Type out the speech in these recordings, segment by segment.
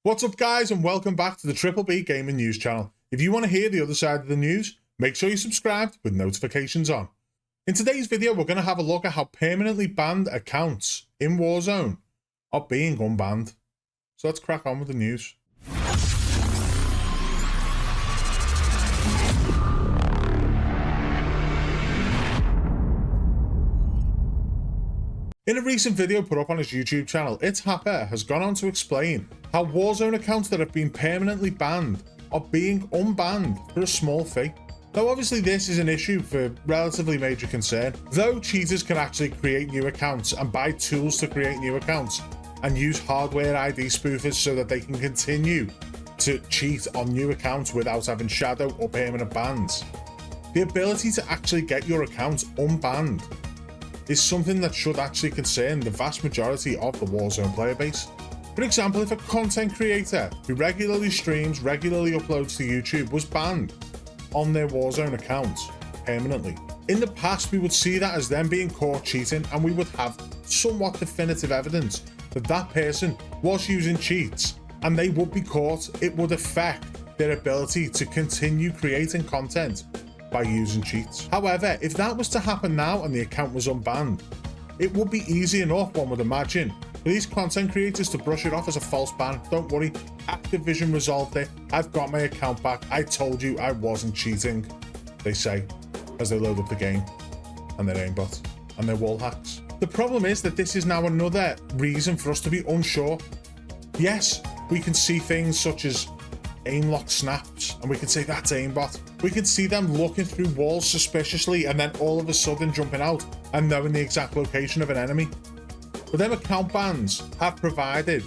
What's up guys, and welcome back to the BBB Gaming News channel. If you want to hear the other side of the news, make sure you're subscribed with notifications on. In today's video, we're going to have a look at how permanently banned accounts in Warzone are being unbanned. So let's crack on with the news. In a recent video put up on his YouTube channel, It's Happer has gone on to explain how Warzone accounts that have been permanently banned are being unbanned for a small fee. Now obviously this is an issue for relatively major concern, though cheaters can actually create new accounts and buy tools to create new accounts and use hardware ID spoofers so that they can continue to cheat on new accounts without having shadow or permanent bans. The ability to actually get your account unbanned is something that should actually concern the vast majority of the Warzone player base. For example, if a content creator who regularly streams, regularly uploads to YouTube was banned on their Warzone account permanently, in the past we would see that as them being caught cheating, and we would have somewhat definitive evidence that that person was using cheats and they would be caught. It would affect their ability to continue creating content by using cheats. However, if that was to happen now and the account was unbanned, it would be easy enough, one would imagine, for these content creators to brush it off as a false ban. Don't worry, Activision resolved it. I've got my account back. I told you I wasn't cheating, they say, as they load up the game and their aimbot and their wall hacks. The problem is that this is now another reason for us to be unsure. Yes, we can see things such as aim lock snaps and we can say that's aimbot. We can see them looking through walls suspiciously and then all of a sudden jumping out and knowing the exact location of an enemy. But them account bans have provided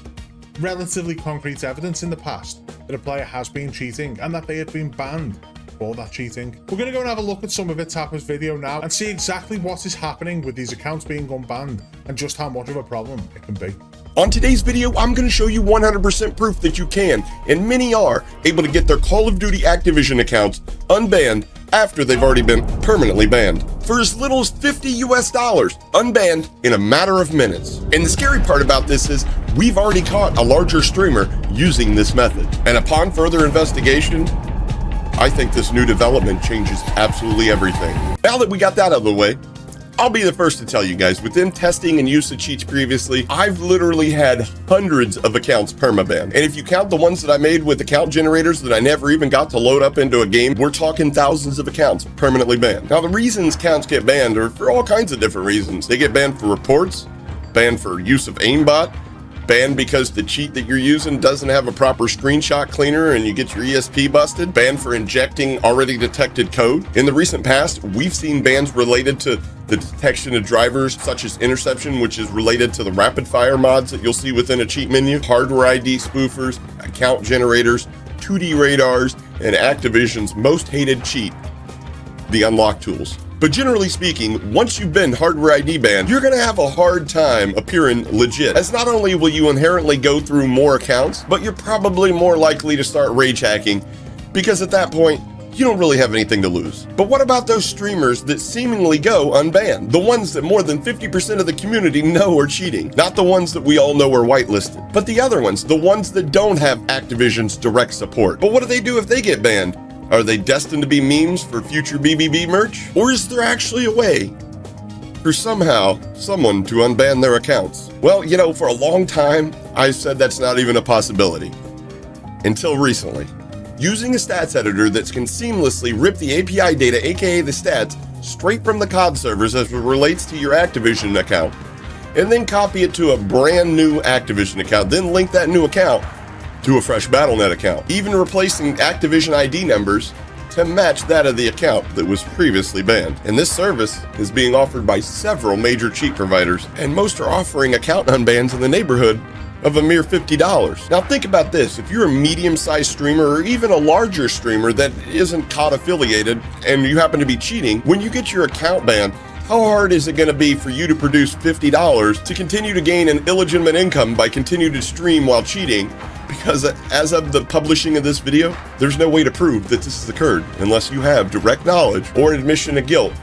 relatively concrete evidence in the past that a player has been cheating and that they have been banned for that cheating. We're going to go and have a look at some of It's Happer's video now and see exactly what is happening with these accounts being unbanned and just how much of a problem it can be. On today's video, I'm going to show you 100% proof that you can, and many are, able to get their Call of Duty Activision accounts unbanned after they've already been permanently banned. For as little as $50 US, unbanned in a matter of minutes. And the scary part about this is, we've already caught a larger streamer using this method. And upon further investigation, I think this new development changes absolutely everything. Now that we got that out of the way, I'll be the first to tell you guys, with them testing and use of cheats previously, I've literally had hundreds of accounts permabanned. And if you count the ones that I made with account generators that I never even got to load up into a game, we're talking thousands of accounts permanently banned. Now the reasons accounts get banned are for all kinds of different reasons. They get banned for reports, banned for use of aimbot, banned because the cheat that you're using doesn't have a proper screenshot cleaner and you get your ESP busted, banned for injecting already detected code. In the recent past, we've seen bans related to the detection of drivers, such as interception, which is related to the rapid fire mods that you'll see within a cheat menu, hardware ID spoofers, account generators, 2D radars, and Activision's most hated cheat, the unlock tools. But generally speaking, once you've been hardware ID banned, you're gonna have a hard time appearing legit, as not only will you inherently go through more accounts, but you're probably more likely to start rage hacking, because at that point, you don't really have anything to lose. But what about those streamers that seemingly go unbanned? The ones that more than 50% of the community know are cheating. Not the ones that we all know are whitelisted, but the other ones, the ones that don't have Activision's direct support. But what do they do if they get banned? Are they destined to be memes for future BBB merch? Or is there actually a way for someone to unban their accounts? Well, you know, for a long time, I said that's not even a possibility. Until recently. Using a stats editor that can seamlessly rip the API data, aka the stats, straight from the COD servers as it relates to your Activision account, and then copy it to a brand new Activision account, then link that new account to a fresh Battle.net account, even replacing Activision ID numbers to match that of the account that was previously banned. And this service is being offered by several major cheat providers, and most are offering account unbans in the neighborhood of a mere $50. Now think about this, if you're a medium-sized streamer or even a larger streamer that isn't COD affiliated and you happen to be cheating, when you get your account banned, how hard is it going to be for you to produce $50 to continue to gain an illegitimate income by continuing to stream while cheating? Because as of the publishing of this video, there's no way to prove that this has occurred unless you have direct knowledge or an admission of guilt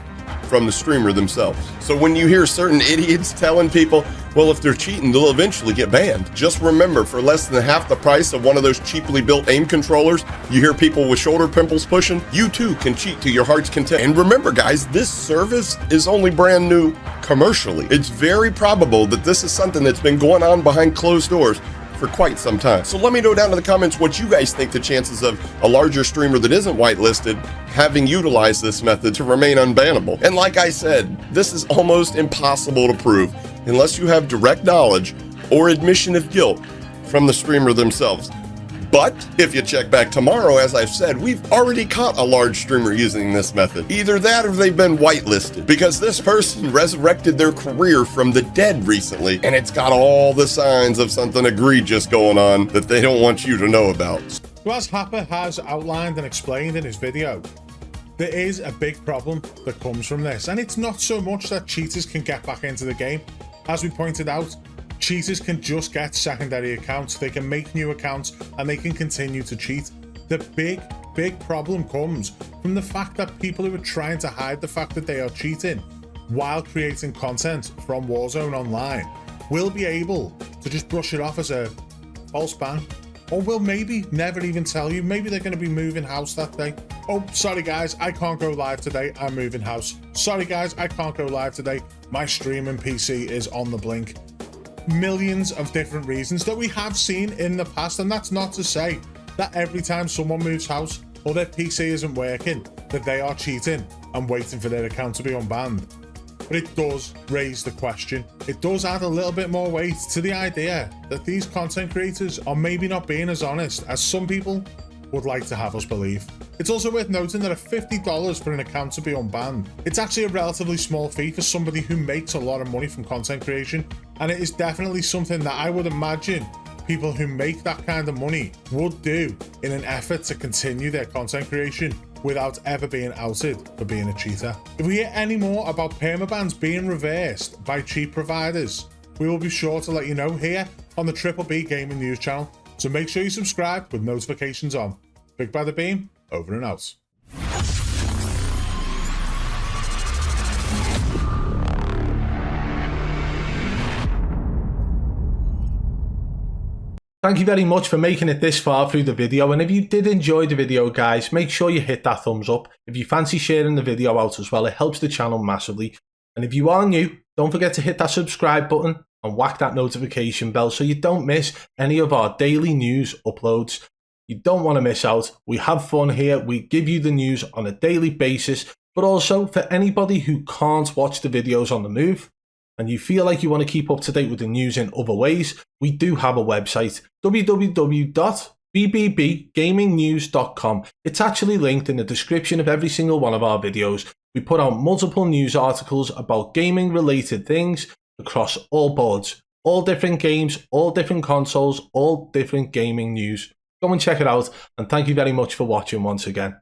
from the streamer themselves. So when you hear certain idiots telling people Well, if they're cheating, they'll eventually get banned. Just remember, for less than half the price of one of those cheaply built aim controllers you hear people with shoulder pimples pushing, you too can cheat to your heart's content. And remember guys, this service is only brand new commercially. It's very probable that this is something that's been going on behind closed doors for quite some time. So let me know down in the comments what you guys think the chances of a larger streamer that isn't whitelisted having utilized this method to remain unbannable. And like I said, this is almost impossible to prove unless you have direct knowledge or admission of guilt from the streamer themselves. But if you check back tomorrow, as I've said, we've already caught a large streamer using this method. Either that or they've been whitelisted, because this person resurrected their career from the dead recently, and it's got all the signs of something egregious going on that they don't want you to know about. So as Happer has outlined and explained in his video, there is a big problem that comes from this, and it's not so much that cheaters can get back into the game. As we pointed out, cheaters can just get secondary accounts, they can make new accounts, and they can continue to cheat. The big problem comes from the fact that people who are trying to hide the fact that they are cheating while creating content from Warzone Online will be able to just brush it off as a false ban, or will maybe never even tell you. Maybe they're going to be moving house that day. Oh, sorry guys, I can't go live today, I'm moving house. Sorry guys, I can't go live today, my streaming PC is on the blink. Millions of different reasons that we have seen in the past, and that's not to say that every time someone moves house or their PC isn't working, that they are cheating and waiting for their account to be unbanned. But it does raise the question. It does add a little bit more weight to the idea that these content creators are maybe not being as honest as some people would like to have us believe. It's also worth noting that at $50 for an account to be unbanned, it's actually a relatively small fee for somebody who makes a lot of money from content creation, and it is definitely something that I would imagine people who make that kind of money would do in an effort to continue their content creation without ever being outed for being a cheater. If we hear any more about permabans being reversed by cheat providers, we will be sure to let you know here on the BBB Gaming News channel. So make sure you subscribe with notifications on. Big by the Beam, over and out. Thank you very much for making it this far through the video, and if you did enjoy the video guys, make sure you hit that thumbs up. If you fancy sharing the video out as well, it helps the channel massively. And if you are new, don't forget to hit that subscribe button and whack that notification bell so you don't miss any of our daily news uploads. You don't want to miss out. We have fun here. We give you the news on a daily basis, but also for anybody who can't watch the videos on the move and you feel like you want to keep up to date with the news in other ways, we do have a website, www.bbbgamingnews.com. It's actually linked in the description of every single one of our videos. We put out multiple news articles about gaming related things across all boards, all different games, all different consoles, all different gaming news. Go and check it out, and thank you very much for watching once again.